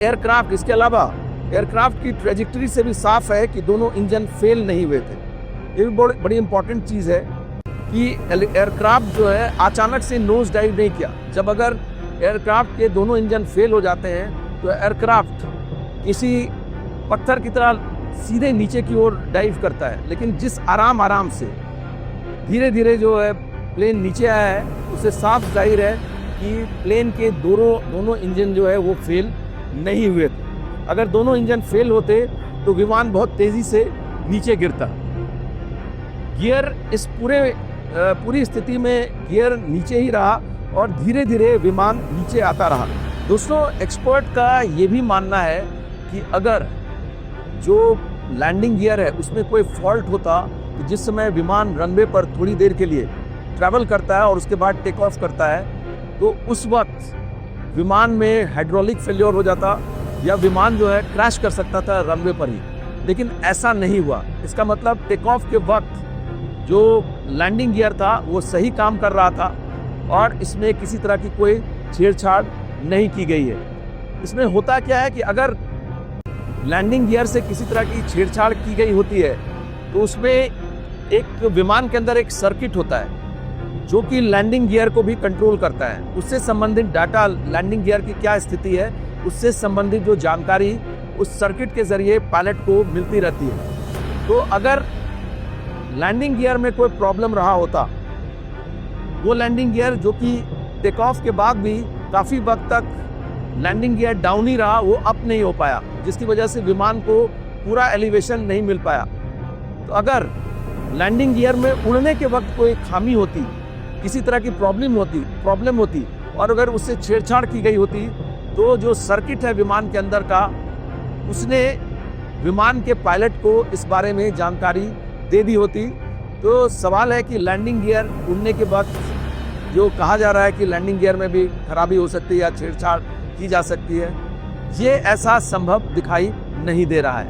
Aircraft, इसके अलावा aircraft की ट्रेजेक्टरी से भी साफ है कि दोनों इंजन फेल नहीं हुए थे। ये भी बड़ी इंपॉर्टेंट चीज़ है कि एयरक्राफ्ट जो है अचानक से नोज डाइव नहीं किया। जब अगर एयरक्राफ्ट के दोनों इंजन फेल हो जाते हैं तो एयरक्राफ्ट किसी पत्थर की तरह सीधे नीचे की ओर डाइव करता है, लेकिन जिस आराम से धीरे धीरे जो है प्लेन नीचे आया है, उससे साफ जाहिर है कि प्लेन के दोनों इंजन जो है वो फेल नहीं हुए थे। अगर दोनों इंजन फेल होते तो विमान बहुत तेज़ी से नीचे गिरता। गियर इस पूरी स्थिति में गियर नीचे ही रहा और धीरे धीरे विमान नीचे आता रहा। दोस्तों, एक्सपर्ट का ये भी मानना है कि अगर जो लैंडिंग गियर है उसमें कोई फॉल्ट होता तो जिस समय विमान रनवे पर थोड़ी देर के लिए ट्रैवल करता है और उसके बाद टेक ऑफ करता है, तो उस वक्त विमान में हाइड्रोलिक फेलियर हो जाता या विमान जो है क्रैश कर सकता था रनवे पर ही। लेकिन ऐसा नहीं हुआ। इसका मतलब टेक ऑफ के वक्त जो लैंडिंग गियर था वो सही काम कर रहा था और इसमें किसी तरह की कोई छेड़छाड़ नहीं की गई है। इसमें होता क्या है कि अगर लैंडिंग गियर से किसी तरह की छेड़छाड़ की गई होती है तो उसमें एक विमान के अंदर एक सर्किट होता है जो कि लैंडिंग गियर को भी कंट्रोल करता है। उससे संबंधित डाटा, लैंडिंग गियर की क्या स्थिति है, उससे संबंधित जो जानकारी उस सर्किट के जरिए पायलट को मिलती रहती है। तो अगर लैंडिंग गियर में कोई प्रॉब्लम रहा होता, वो लैंडिंग गियर जो कि टेक ऑफ के बाद भी काफ़ी वक्त तक लैंडिंग गियर डाउन ही रहा, वो अप नहीं हो पाया, जिसकी वजह से विमान को पूरा एलिवेशन नहीं मिल पाया। तो अगर लैंडिंग गियर में उड़ने के वक्त कोई खामी होती, किसी तरह की प्रॉब्लम होती और अगर उससे छेड़छाड़ की गई होती तो जो सर्किट है विमान के अंदर का, उसने विमान के पायलट को इस बारे में जानकारी दे दी होती। तो सवाल है कि लैंडिंग गियर उड़ने के वक्त जो कहा जा रहा है कि लैंडिंग गियर में भी खराबी हो सकती है या छेड़छाड़ की जा सकती है, ये ऐसा संभव दिखाई नहीं दे रहा है।